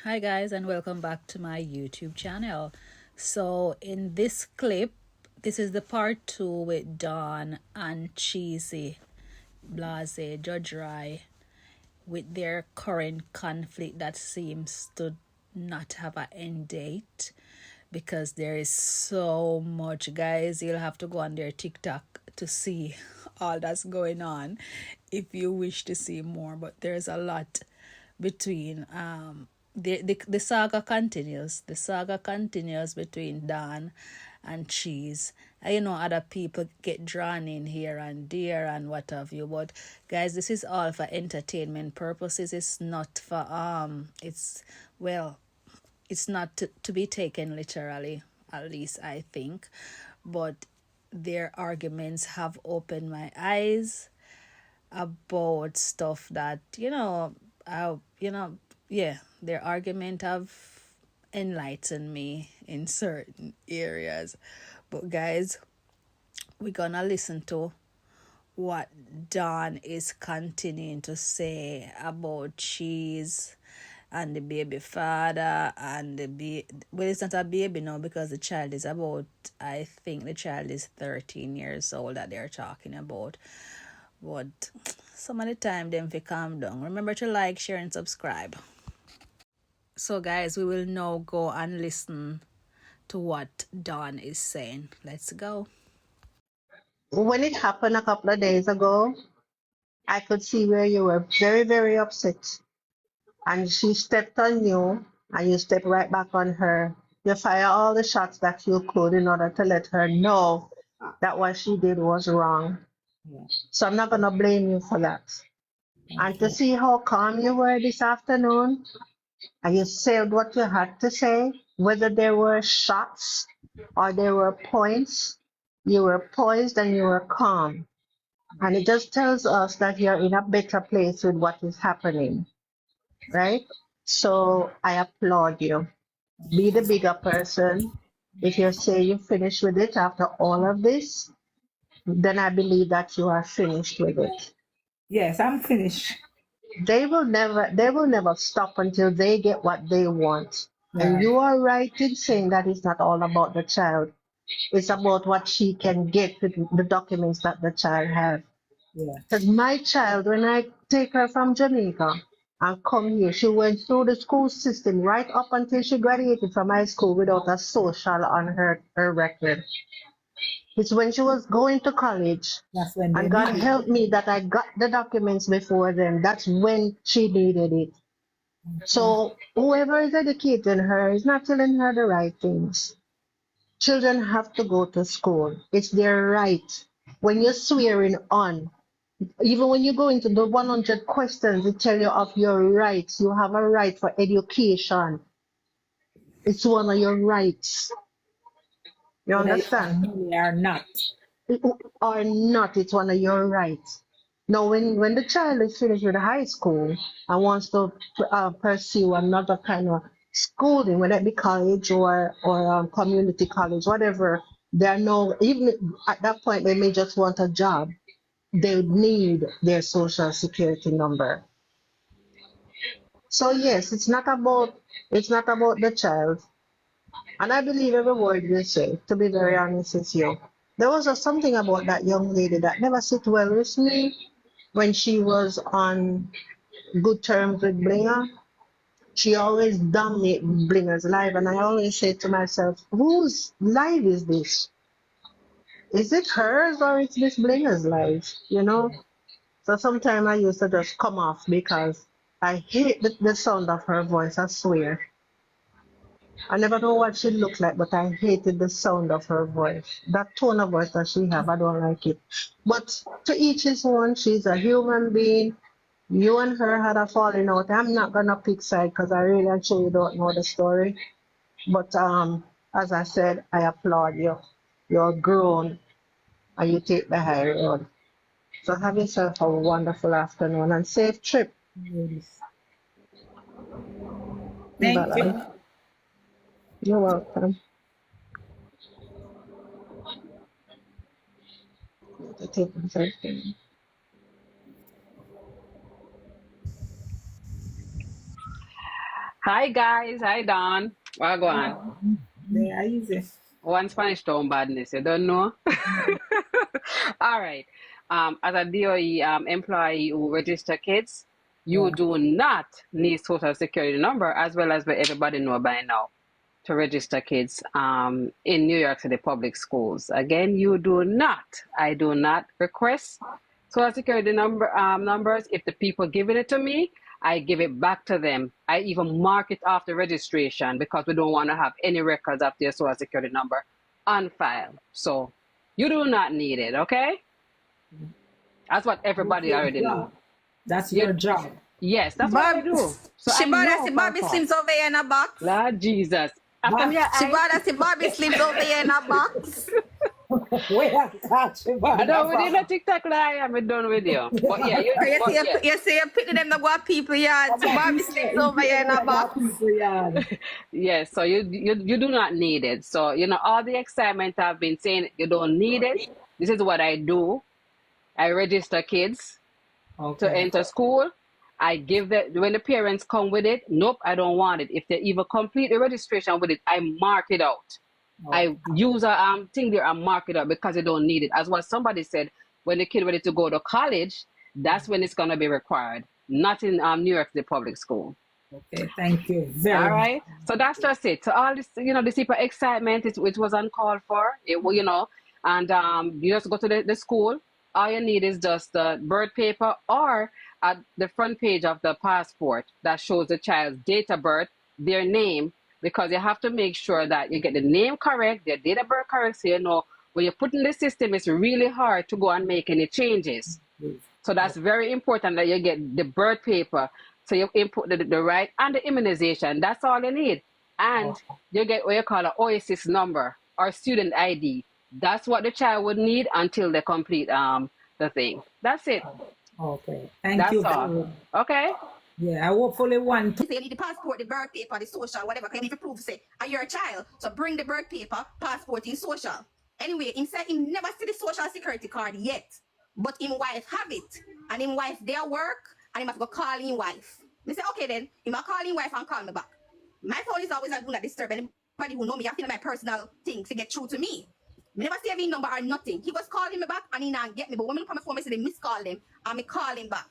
Hi guys, and welcome back to my YouTube channel. So in this clip, this is the part 2 with Dawn and Cheesy Blase Judge Rai with their current conflict that seems to not have an end date, because there is so much, guys. You'll have to go on their TikTok to see all that's going on if you wish to see more, but there's a lot between the saga continues. The saga continues between Dan and Cheese. And other people get drawn in here and there and what have you. But guys, this is all for entertainment purposes. It's not for it's not to be taken literally, at least I think. But their arguments have opened my eyes about stuff that yeah, their argument have enlightened me in certain areas. But guys, we're gonna listen to what Dawn is continuing to say about Cheese and the baby father and the baby. Well, it's not a baby now, because the child is about, I think the child is 13 years old that they're talking about. But some of the time them fi calm down. Remember to like, share and subscribe. So guys, we will now go and listen to what Dawn is saying. Let's go. When it happened a couple of days ago, I could see where you were very, very upset. And she stepped on you, and you stepped right back on her. You fire all the shots that you could in order to let her know that what she did was wrong. So I'm not going to blame you for that. And to see how calm you were this afternoon, and you said what you had to say, whether there were shots or there were points, you were poised and you were calm. And it just tells us that you're in a better place with what is happening, right? So I applaud you. Be the bigger person. If you say you finished with it after all of this, then I believe that you are finished with it. Yes, I'm finished. They will never stop until they get what they want. And Yeah, you are right in saying that it's not all about the child. It's about what she can get with the documents that the child has. yeah. Because my child, when I take her from Jamaica and come here, she went through the school system right up until she graduated from high school without a social on her record. It's when she was going to college, That's when they and God need it. helped me that I got the documents before then. That's when she needed it. So whoever is educating her is not telling her the right things. Children have to go to school. It's their right. When you're swearing on, even when you go into the 100 questions, they tell you of your rights. You have a right for education. It's one of your rights. You Whether you have understand? money or not. Or not, it's one of your rights. Now, when the child is finished with high school and wants to pursue another kind of schooling, whether it be college or community college, whatever, they are no, even at that point, they may just want a job. They need their social security number. So yes, it's not about the child. And I believe every word you say, to be very honest with you. There was just something about that young lady that never sit well with me when she was on good terms with Blinger. She always dominate Blinger's life, and I always say to myself, whose life is this? Is it hers or is this Blinger's life? So sometimes I used to just come off because I hate the sound of her voice, I swear. I never know what she looked like, but I hated the sound of her voice. That tone of voice that she have, I don't like it. But to each his own, she's a human being. You and her had a falling out. I'm not gonna pick side because I really actually don't know the story. But as I said, I applaud you. You're grown and you take the high road. So have yourself a wonderful afternoon and safe trip. Yes. Thank Bye. you. You're welcome. Take myself in. Hi guys, hi Don. Well, go on. They are easy. One Spanish town badness, you don't know? All right. As a DOE employee who register kids, you Yeah. do not need social security number, as well as what everybody know by now, to register kids in New York City public schools. Again, you do not. I do not request social security numbers. If the people giving it to me, I give it back to them. I even mark it off the registration because we don't want to have any records of their social security number on file. So you do not need it, okay? That's what That's everybody your already know. job. That's You, your job. yes, that's what I Bob, do. So she I bought us know the for a Bobby fact. Slims over here in a box. Lord Jesus. After me, But She I bought us the Bobby Slims over here in a box. where I catch you, me man, done with you, the TikTok live, I'm done with you. But yeah, So you but see, yes, you see, you picking them to go at people yard. That's She what he Bobby said. Slims He over said here in a that box. people yard. yes. So you do not need it. So all the excitement I've been saying, you don't need it. This is what I do. I register kids to Okay. enter school. I give when the parents come with it. Nope, I don't want it. If they even complete the registration with it, I mark it out. Oh, I use a thing there and mark it up because you don't need it. As what somebody said, when the kid ready to go to college, that's when it's gonna be required. Not in New York City public school. okay. Thank you very All much. right. So that's just it. So all this, this super excitement, it was uncalled for. And you just go to the school. All you need is just the birth paper or at the front page of the passport that shows the child's date of birth, their name, because you have to make sure that you get the name correct, their date of birth correct, so when you put in the system, it's really hard to go and make any changes. So that's very important that you get the birth paper. So you input the right and the immunization. That's all you need. And you get what you call an OASIS number or student ID. That's what the child would need until they complete the thing. That's it. Okay. Thank That's you very all. much. Okay? Yeah, I hopefully want to. You say you need the passport, the birth paper, the social, whatever. Can you need to prove say, are you a child? So bring the birth paper, passport, in social. Anyway, him say him never see the social security card yet. But him wife have it. And him wife their work, and him have to go call him wife. Me say, okay then, him a call him wife and call me back. My phone is always a do not disturb. Anybody who know me, I feel my personal thing to get through to me. Me never save his number or nothing. He was calling me back and he not get me. But when me look at my phone, I say they miss call them and me call him back.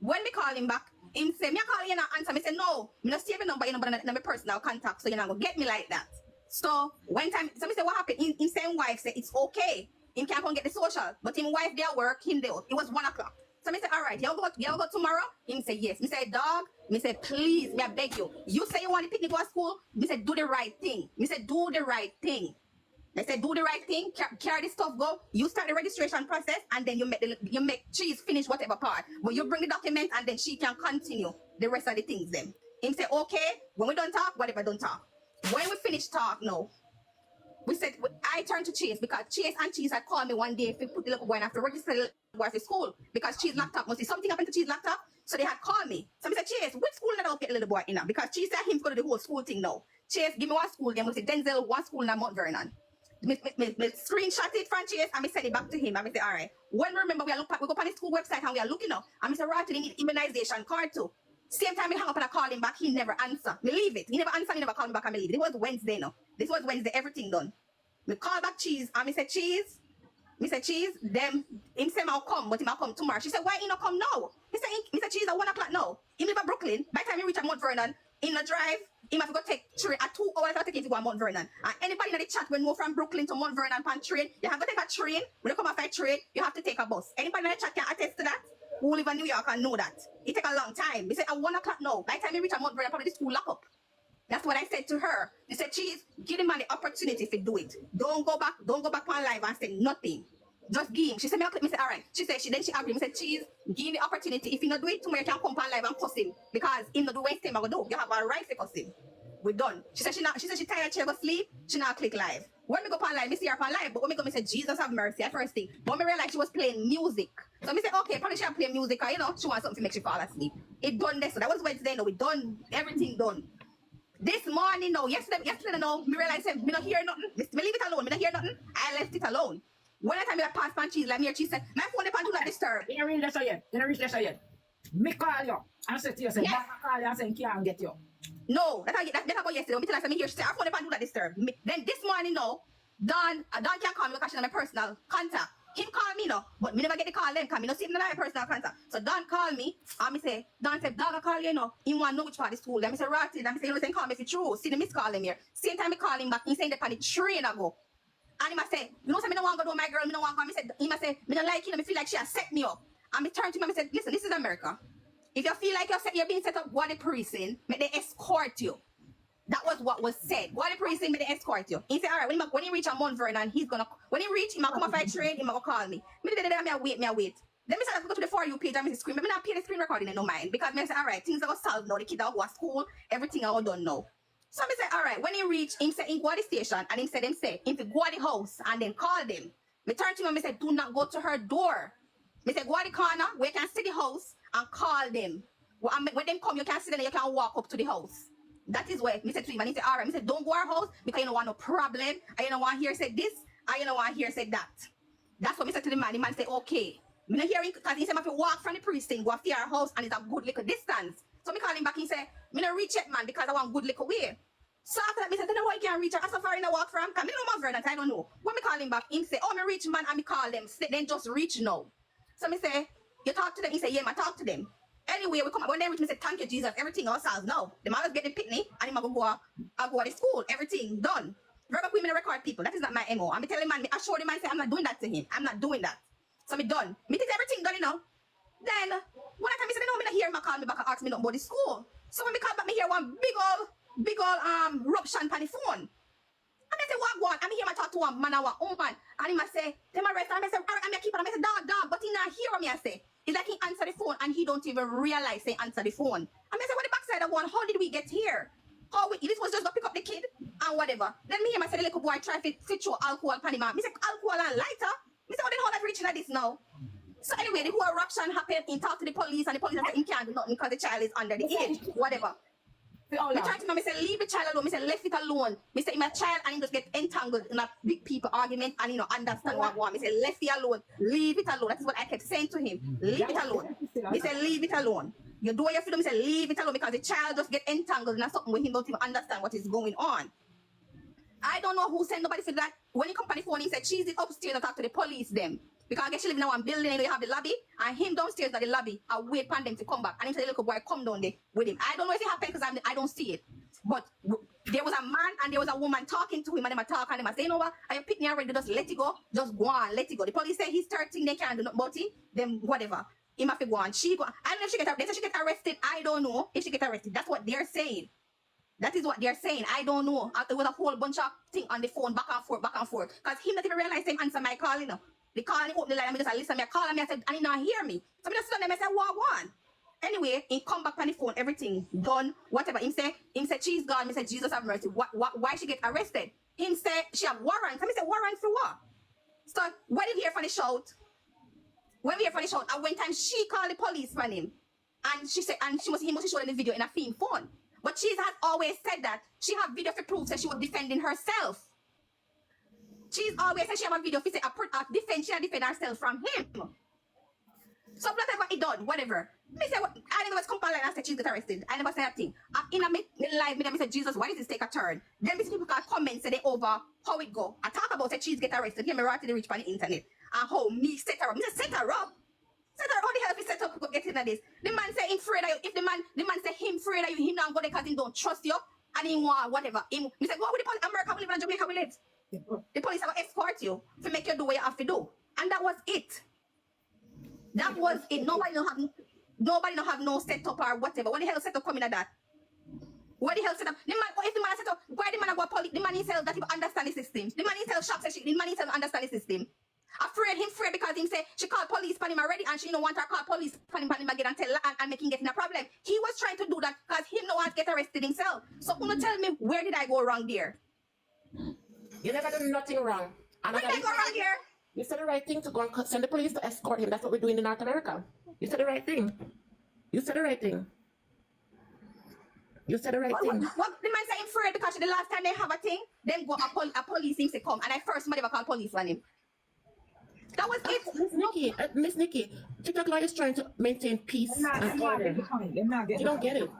When me call him back, him say, me a call you not answer. Me say, no, me not save your number, your number in my personal contact, so you're not gonna get me like that. So when time, so me say, what happened? Him saying wife say, it's okay. Him can't go and get the social, but him wife their work, him there. It was 1 o'clock. So me say, all right, y'all go tomorrow? Him say, yes. Me say, dog, me say, please, me I beg you. You say you want the picnic go to school? Me say, do the right thing. Me say, do the right thing. They said, do the right thing, carry the stuff, go. You start the registration process, and then you make cheese finish whatever part. But you bring the document, and then she can continue the rest of the things. Then him say, okay, when we don't talk, whatever, don't talk. When we finish talk, no. We said I turned to Chase because Chase and Cheese had called me one day if we put the little boy and have to register the little boy for school because Cheese laptop must be something happened to Cheese laptop. So they had called me. So I said, Chase, which school did I get the little boy in now? Because Cheese said him go to the whole school thing now. Chase, give me one school. Then we say Denzel, one school in Mount Vernon. Me screenshot it from Chase and me send it back to him and me say, all right. When we remember we go on the school website and we are looking up and me say, right, they need immunization card too. Same time, me hang up and I call him back, he never answer. Me leave it. He never answer, he never call me back and me leave it. It was Wednesday now. This was Wednesday, everything done. Me call back Cheese and me say, Cheese. Me say, Cheese, them, him say I'll come, but he might come tomorrow. She said, why he not come now? Me say Cheese at 1 o'clock now. He live at Brooklyn. By the time he reach at Mount Vernon, in the drive, he might go take train at 2 hours to take him to go to Mount Vernon. And anybody in the chat when move from Brooklyn to Mount Vernon pan train, you have to take a train. When you come off a train, you have to take a bus. Anybody in the chat can attest to that? Who live in New York and know that. It take a long time. He said at 1 o'clock now. By the time he reach at Mount Vernon, probably the school lock up. That's what I said to her. They said, Cheese, give the man the opportunity to do it. Don't go back on live and say nothing. Just give him. She said, me said, all right. She said, she agreed. Me said, Cheese, give him the opportunity. If you not do it, tomorrow you can come on live and cuss him. Because him not do what him I go do. You have a right to cuss him. We're done. She said she tired, she go sleep, she not click live. When me go on live, me see her on live, but when me go, me say, Jesus have mercy at first thing. But me realize she was playing music. So me say, okay, probably she play music, or she wants something to make she fall asleep. It done this. So that was Wednesday, no, we done, everything done. This morning, no, yesterday, no, me realize me not hear nothing. Me leave it alone. Me not hear nothing. I left it alone. When I time me pass pan cheese, like me, she said, my phone upon do not disturb. You don't reach there yet. Me call you. I said to you, say, Yes. Donna call you and say, can't get you. No, that's about yesterday. Me tell her, me here, she say, I phone if I do that disturb. Me, then this morning, no, Don can call me because she's my personal contact. Him call me, no, but me never get the call them, because me no see him in my personal contact. So Don call me, and me say, Don said, Dog, I call you, no, he want to know which part of the school. Then me say, right, then me say, you know, then call me if it's true. See the miss call him here. Same time me call him back, he saying that on the train ago. And he must say, you know, say, me don't want to go to my girl, me don't want to go. Me say, he must say, me don't like you, me feel like she has set me up. And me turn to him and me say, listen, this is America. If you feel like you're being set up, go to the precinct, may they escort you. That was what was said. Go to the precinct, may they escort you. He said, all right, when he reach a Mount Vernon, when he reach, he might come off a train, he might call me. Me wait. Then me say, let's go to the For You page and me screen. Me not pay the screen recording in no mind. Because me say, all right, things are going to solve now. The kid are go to school, everything are all done now. So me say, all right, when he reach, him say, he go to the station, and him say, him to go to the house, and then call them. Me turn to him and me say, do not go to her door. Me say, go to the corner, where you can see the house, and call them. When them come, you can sit there and you can walk up to the house. That is where me said to him, and he said, all right, me said, don't go our house because you don't want no problem, and you don't want here said this, and you don't want here said that. That's what me said to the man. The man said, okay. Me not hearing because he said, if you walk from the precinct, go to our house, and it's a good little distance. So me call him back and say, me not reach it, man, because I want good little way. So after that, me said, don't know why you can't reach her. As far as I walk from, because me know my Vernon, I don't know. When me call him back, he say, oh, me reach man, and me call them. Then just reach now. So me say, you talk to them? He say, yeah, I talk to them. Anyway, we come when they reach me say, thank you, Jesus, everything all solved now. The man was getting pitney, and him I go to school, everything done. Remember, we record people. That is not my MO. I'm telling man, I assure the man, say, I'm not doing that to him. I'm not doing that. So me done. Me did everything done, you know. Then, one time he said, no, me not hear him, call me back and ask me about the school. So when me call back, me hear one big old ruption on the phone. And I say, what go on? And me hear me talk to one man and one woman. And he must say, them arrest. And I say, all right, I'm keep on. I say, dog, but he not hear me, I say. It's like he answer the phone and he don't even realize they answer the phone. And I say, what the backside of one? How did we get here? This was just to pick up the kid and whatever. Then me and I said, the little boy try to fit through alcohol pan him. Me say, alcohol and lighter? Me say, what the hell that reaching at this now? So anyway, the whole eruption happened. He talked to the police and the police said he can't do nothing because the child is under the age. Whatever. Me try to me say, leave the child alone. Me say, left it alone. Me say, my child and he just get entangled in a big people argument and understand what I want. Me say, left it alone. Leave it alone. That is what I kept saying to him. Leave it alone. Me say, leave it alone. You do what you have to do. Me say, leave it alone because the child just get entangled in something where he don't even understand what is going on. I don't know who sent nobody for that. When he come on the phone, he said, she's upstairs and talk to the police them. Because I guess she live in one building and you have the lobby, and him downstairs at the lobby, I wait for them to come back. And he said, little boy, come down there with him. I don't know if it happened because I don't see it. But there was a man and there was a woman talking to him, and they were talking, and they say, you know what, are you picking already? Just let it go. Just go on, let it go. The police say he's 13, they can't do nothing about it. Then whatever. He must go on. She go. I don't know if she get arrested. She get arrested. I don't know if she get arrested. That's what they're saying. That is what they're saying. I don't know. There was a whole bunch of things on the phone, back and forth. Because him not even realize him answer my call, you know. The call, he open the line, and me just listen, me call him, I said, and he not hear me. So I just sit on them, I said, what one? Anyway, he come back on the phone, everything done, whatever. Him say she's gone. Me say, Jesus have mercy. Why she get arrested? Him say she have warrant. So me say, warrant for what? So when we hear from the shout, at one time she called the police on him. And she said, and he must show in the video in a film phone. But she has always said that she have video for proof that she was defending herself. She's always said she have a video for say she defend herself from him. So whatever he done, whatever. Me say, I never was come online and said she's get arrested. I never say a thing. In a live video, me say, Jesus, why does this take a turn? Then me see people can comment say they over how it go. I talk about that she's get arrested. Here me right to the reach on the internet. And how me set her up. Me say, set her up. Set her up. How the hell if he set up to get into this? The man say him afraid of you. If the man say him afraid of you, him not go there because he don't trust you. And he want whatever. Me say, go with the police. America we live and Jamaica we live. The police have to escort you to make you do what you have to do. And that was it. That was it. Nobody don't have no setup or whatever. What the hell setup coming at that? What the hell setup? The man, if the man set up, why the man go police? The man himself that he understand the system. The man himself shops and shit. The man himself understand the system. Afraid because him say she called police on him already and she don't want her call police on him again and tell and make him get in a problem. He was trying to do that because him no want to get arrested himself. So you tell me where did I go wrong there? You never done nothing wrong. Where did I go wrong here? You said the right thing to go and send the police to escort him. That's what we're doing in North America. You said the right thing. You said the right thing. You said the right thing. What the man say him afraid because the last time they have a thing, then go a police him say come. And I first never call police on him. That was it. Miss Nikki, TikTok lawyer is trying to maintain peace Them not and get the order. point. Them not get You the don't point. get it.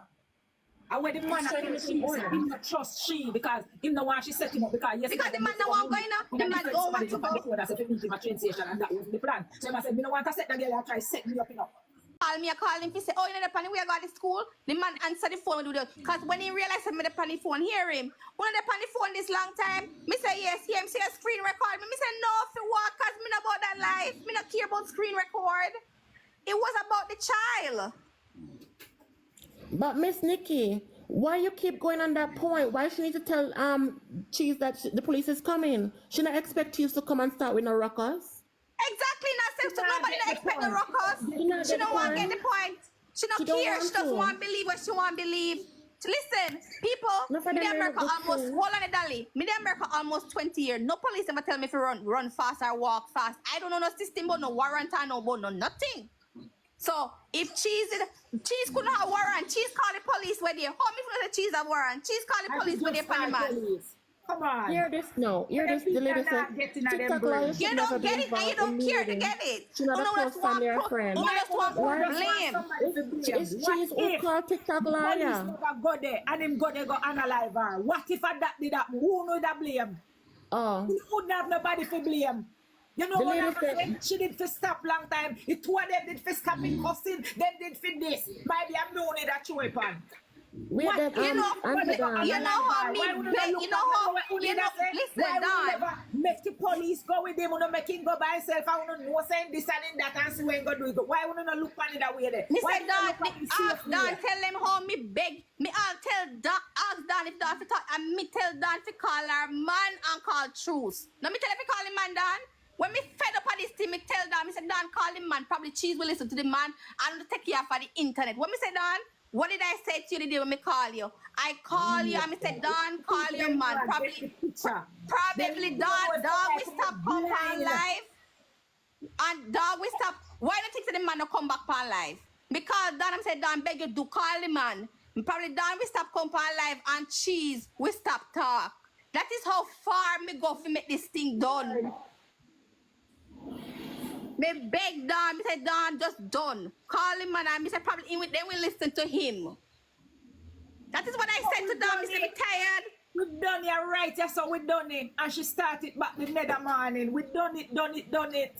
And when the man He's trying to tell maintain she say order. him not trust she because him no want she set him up because yes, Because the man no want going up. The man don't want to go. before that said to meet him at train station and that was the plan. So I said, me no want to set the girl and try set me up, you know. Call me, I call him, he say, oh, you know the plan, we are going to school. The man answer the phone, we do that. Because when he realized I'm the pan phone, hear him. When the pan phone this long time, me say, yes, him say a screen record. Me say, no, for what? Because me not about that life. Me not care about screen record. It was about the child. But Miss Nikki, why you keep going on that point? Why she need to tell Cheese that the police is coming? She not expect Cheese to come and start with no ruckus. Exactly, not so nobody not expect the rockers. She She don't want to get the point. She don't She don't care. want She doesn't to. want to believe what she want to believe. So listen, people, No, for me them, in America they're not almost, good hold on a dolly. Me in America almost 20 years. No police ever tell me if you run fast or walk fast. I don't know no system, but no warrant or no, but no nothing. So if Cheese couldn't have warrant, Cheese call the police where they. How me know the Cheese have warrant? Cheese call the police where they find the man. Come on. Hear this now. Hear this. The lady said TikTok lawyer should You never don't be get it and you involved don't in care to meeting. get it. She not a close family or friend. That's one blame. It's Cheese who called TikTok Police lawyer. never go there and him go there go analyze her. What if I that did that? Who know that blame? Oh, He wouldn't have nobody for blame. You know The what lady I'm said- saying? She did for stop long time. The two of them did for stopping cussing. Them did for this. Maybe I'm doing it at weapon. we had that You know, Amsterdam. you know how me beg, you know how, you know, listen, why would Don. never make the police go with him? Make him go by himself. I want to know saying this and that and see when go do it. Why would not look on it that way there? Me Why say, you Don, not look at him ask seriously? Don, tell them how me beg. Me I'll tell Don, ask Don if Don to talk, and me tell Don to call her man and call truce. Now me tell him to call him man, Don. When me fed up on this thing, me tell Don, me say, Don, call him man. Probably Cheese will listen to the man and take care for the internet. When me say, Don, what did I say to you the day when me call you? I call you and me say, Don, call your man. Probably Don, dog, we stop come on live. And dog, we stop. Why don't you think the man no come back on live? Because Don, I'm saying, Don, beg you, do call the man. Probably Don, we stop come on live and Cheese, we stop talk. That is how far me go to make this thing done. Me beg Don, me say, Don, just done. Call him man and me say, probably then we listen to him. That is what I said to Don, me say, me tired. We done it right, yes, so we done it. And she started back the nether morning. We done it.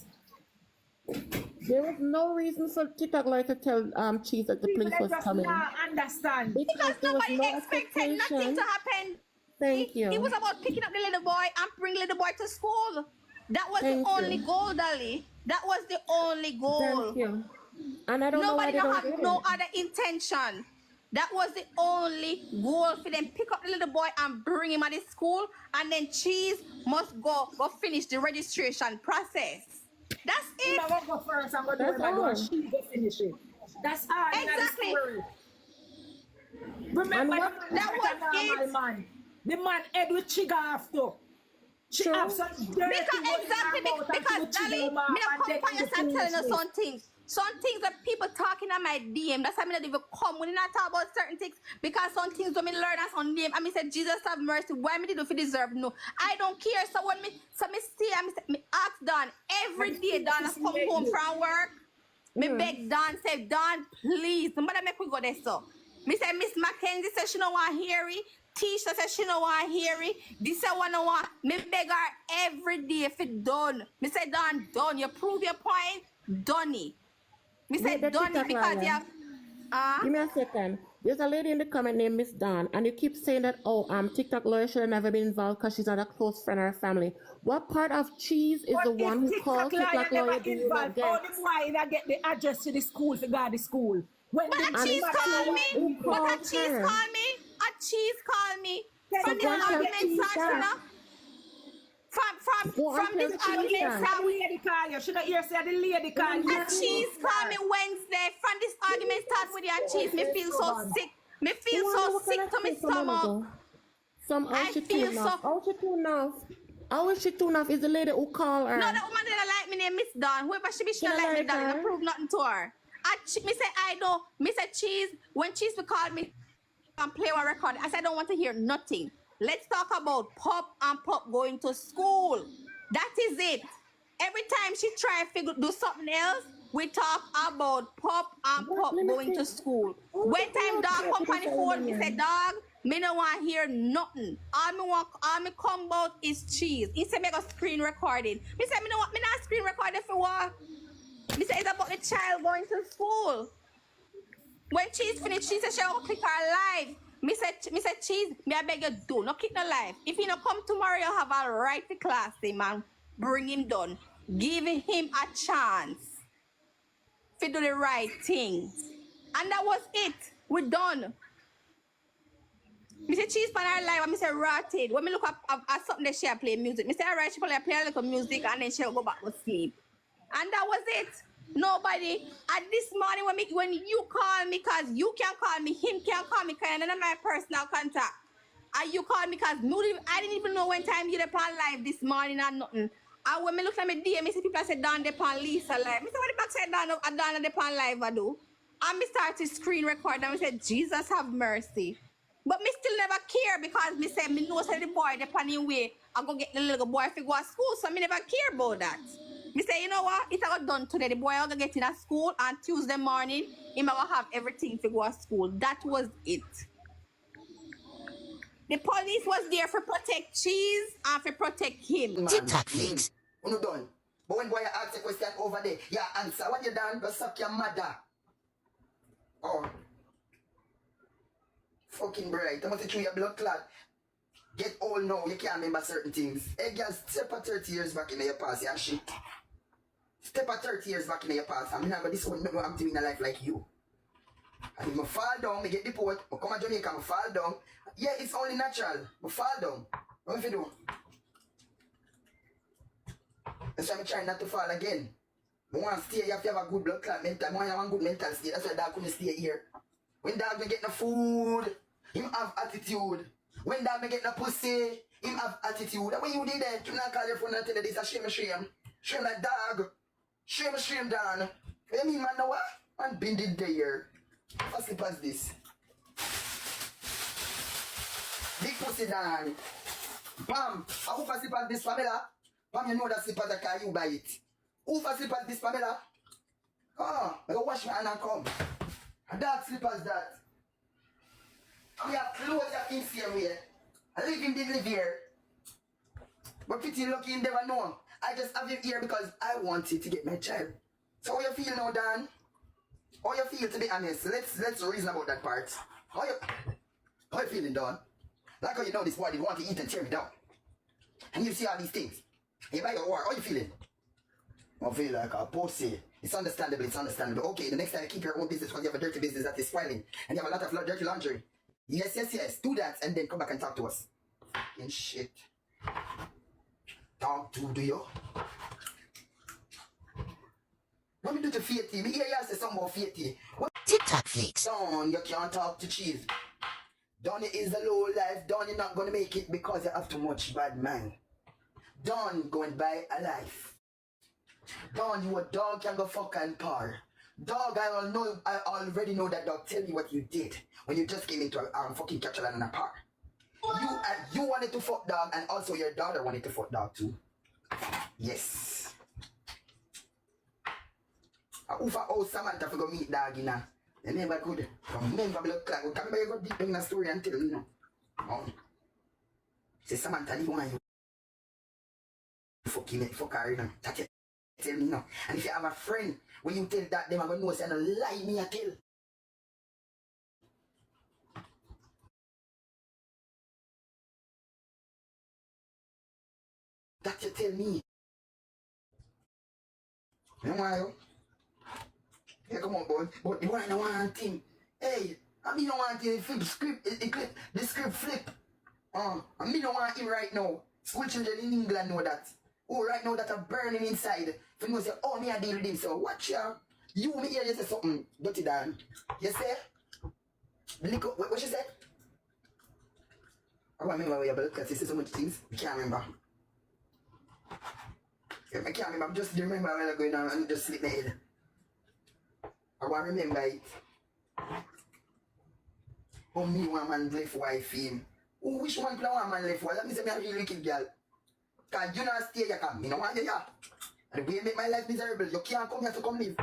There was no reason for TikTok lawyer to tell Cheese that the People police they was just coming. not understand. Because there was nobody no expected nothing expectation. to happen. Thank you. It was about picking up the little boy and bringing little boy to school. That was Thank the only you. goal, Dolly. That was the only goal. Thank you. And I don't know why Nobody they don't don't have get no it. other intention. That was the only goal for them. Pick up the little boy and bring him at the school, and then Cheese must go finish the registration process. That's I'm it. gonna go first and go do That's what I do all. and she go finish it. That's all in the Exactly. story. Remember, And the what- man That is was not a normal it. man. The man head with chigga after. She True. have some dirty Because exactly because Dolly, me not come by us and telling us some things. Some things that people talking on my DM. That's why I not even come when I not talk about certain things. Because some things when me learn as on name, and me say Jesus have mercy. Why me did if you deserve? No, I don't care. So when me stay, me ask Don every day. Don has come home from work. Me beg Don, say Don, please, somebody make we go there. So me say Miss Mackenzie said she don't want hear it. Tisha said she don't want hear it. This I wanna want. Me beg her every day if it done. Me say Don, done. You prove your point, done it. Me say the done it TikTok because lawyer. you have. Give me a second. There's a lady in the comment named Miss Dawn, and you keep saying that TikTok lawyer should have never been involved because she's not a close friend or family. What part of Cheese is the one who called TikTok lawyer do you not All get? them why I get the address to the school to guard the school. When But the a cheese man- call me. Who But a called cheese her? call me. A cheese call me. So From go the and tell argument Cheese start, you that. know. From Go and from tell this Cheese argument that. The start. lady call you. She not hear say the lady call you. A cheese call me Wednesday. From this argument start with your cheese. Me feel so sick. Me feel so sick to my stomach. I She feel too so- enough. How she too enough? How is she too enough? Is the lady who called her? No, that woman didn't like me name Miss Dawn. Whoever she be, she don't She like me, like darling. her? I prove nothing to her. Me say I know. Me say cheese. When cheese be called me and play one record, I said I don't want to hear nothing. Let's talk about Pop and Pop going to school. That is it. Every time she try to do something else, we talk about Pop and Pop going to school. When time dog come on the phone, me say, dog, me no want hear nothing. All me come about is cheese. He say me go screen recording. Me say me no want me not screen recording for what? Me say it's about the child going to school. When Cheese finished, she said she will click her live. Me said Cheese, me I beg you do not click the live. If he not come tomorrow, you have a right to class him and bring him done. Give him a chance to do the right thing. And that was it. We're done. Me say Cheese pan her live and me say rotted. When me look at something that she play music, me say alright, she probably play a little music and then she'll go back to sleep. And that was it. Nobody. At this morning when you call me, because you can't call me, him can't call me, because none of my personal contact. And you call me because I didn't even know when time you did upon live this morning and nothing. And when me look at my DM, me see people say Don upon Lisa live. Me say what the back say Don upon live I do. And me start to screen record and me say Jesus have mercy. But me still never care because me say me know say the boy upon him way I go get the little boy if he go to school, so me never care about that. Me say, you know what? It's got done today. The boy will go get in a school and Tuesday morning, he will have everything to go to school. That was it. The police was there for protect Cheese and for protect him. TikTok fix. You done. But when boy ask a question over there, yeah, answer. What you done? Go suck your mother. Oh. Fucking bright. I must chew your blood clot. Get old now, you can't remember certain things. Hey, girl, step at 30 years back in your past, yeah, shit. Step at 30 years back in your past. I'm not going to this one, I'm doing a life like you. And if I fall down, I get deported. I come to Jamaica, I fall down. Yeah, it's only natural. I fall down. What if you do? That's why I'm trying not to fall again. I want to stay, you have to have a good blood clot mental. I want to have a good mental state. That's why dog couldn't stay here. When dog don't get no food, him have attitude. When dog don't get no pussy, him have attitude. And when you did that, you not call your phone and tell you this a shame. Shame that dog. Shame down. What you mean, man, now what? Man, been did there. How slip as this? Big pussy down. Bam! I hope I slip as this, Pamela. Bam, you know that slipper that can you buy it. Who for slip as this, Pamela? Ah, I go wash my hand and come. A dog slippers that. We have clothes that in same way. I didn't live here. But pretty lucky you never know. I just have him here because I wanted to get my child. So how you feel now, Dan? How you feel, to be honest? Let's reason about that part. How you feeling, Dan? Like how you know this boy didn't want to eat and tear me down. And you see all these things. You buy your war, how you feeling? I feel like a pussy. It's understandable, Okay, the next time you keep your own business because you have a dirty business that is spoiling. And you have a lot of dirty laundry. Yes. Do that and then come back and talk to us. And shit. Talk to, do you? What me do to Faithy? Me hear you say something about Faithy. TikTok fix. Don, you can't talk to Cheese. Don is a low life. Don, you're not going to make it because you have too much bad man. Don going by a life. Don, you a dog can go fuck and par. Dog, I already know that dog. Tell me what you did when you just came into a fucking catcher and a par. You wanted to fuck dog and also your daughter wanted to fuck dog too. Yes. Oh, Samantha for go meet dog, you know. They never could. Remember blood clot. We can't go deep in the story until, you know. Say Samantha, you want you fuck her, you know. That's it. Tell me now. And if you have a friend, when you tell that, them are going to know say no lie me a tell. That you tell me. You know why? Yeah, come on, boy. But the one I want him. Hey, I mean, I want him to flip script. The script flip. I mean, I want him right now. School children in England know that. Oh, right now that are burning inside. For you know, say, oh, me I deal with him. So watch ya. You me hear you say something. Dirty Dan. You say? What she said? I remember where you have because you say so much things. I can't remember. I can't remember. I'm just remember when I'm going on and just slip my head. I want to remember it. Oh, me one man left wife him. Oh, which one play one man left wife? That means I'm a really wicked girl. Because you not stay here, come. You know what you are? And the way you make my life miserable, you can't come here to come live.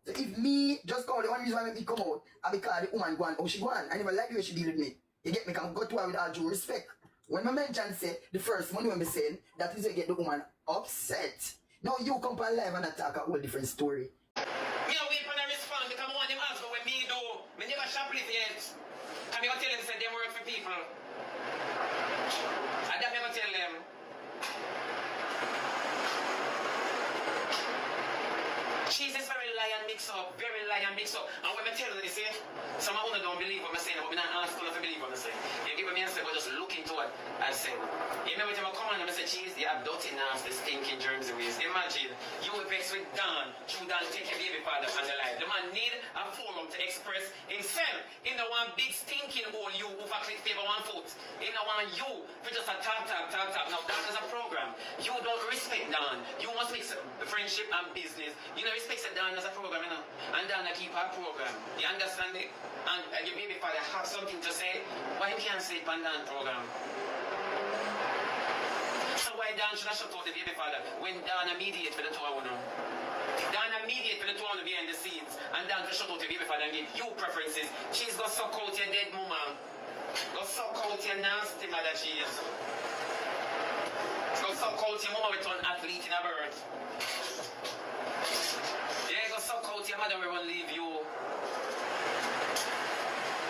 So if me just come, the only reason why I make me come out, I because the woman go on, how she go on. I never like the way she deal with me. You get me? Can go to her with all due respect. When my mention say the first money when me saying, that is to get the woman upset. Now you come on live and attack a whole different story. Me a wait for a response because I want them ask me when me do. Me never shoplift yet. And me go tell them say them work for people. And that me go tell them. Cheese is very lion mix up, very lion mix up. And when I tell you, see, some of them don't believe what I'm saying, but I'm not asking them to believe what I'm saying. You give me a say, but just look into what I say. You remember when I come on and I say, cheese, you have dirty, nasty, stinking germs ways. Imagine, you will vex with Dan, you Dan take your baby father from the life. The man need a forum to express himself. In the one big stinking hole, you who click favor 1 foot. In the one you, for just a tap. Now that is a program. You don't respect Dan. You must mix friendship and business. You know, respect Dan as a program, you know. And Dan keep our program. You understand it? And your baby father have something to say. Why you can't sleep on Dan program? So why Dan should have shut out the baby father when Dan mediate for the two of them? Dan mediate for the two of them behind the scenes. And Dan to shut out the baby father and give you preferences. She's gonna suck out your dead mama. Go suck out your nasty mother cheese. Go suck out your mama with an athlete in a birth. Yeah, go suck out your mother will leave you.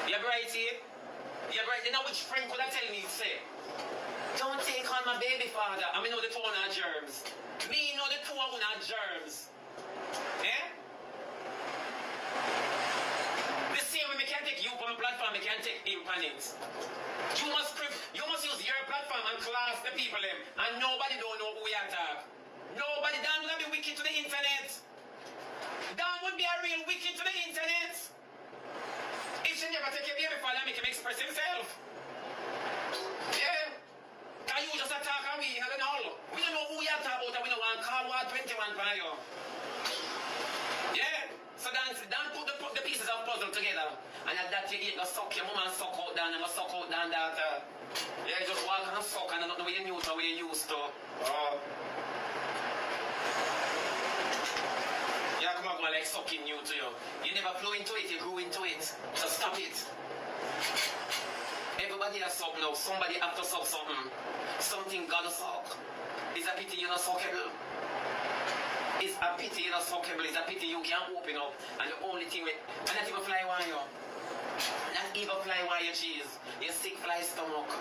You're bright here? You're bright. You know which friend could I tell me say? Don't take on my baby father. I mean know the two are germs. Me know the two are germs. Yeah? The same way we can't take you on a platform, we can't take him on it. You must use your platform and class the people them. And nobody don't know who we attack. Nobody, Dan would be wicked to the internet. Dan would be a real wicked to the internet. If she never take your baby father and make him express himself. Yeah. Can you just attack and we don't know. We don't know who we attack about and we don't want to call War 21 for you. Yeah. So Dan put the pieces of puzzle together. And at that you go suck your mama and suck out Dan and go suck out Dan daughter. Yeah, just walk and suck and not know where you used to, where you used to. Yeah, come on, like sucking new to you. You never flow into it, you grew into it. So stop it. Everybody has suck now. Somebody have to suck something. Something gotta suck. It's a pity you're not suckable. It's a pity you're not suckable. It's a pity you can't open up. And the only thing with... And not even fly wire. Not even fly wire cheese. You stick fly stomach.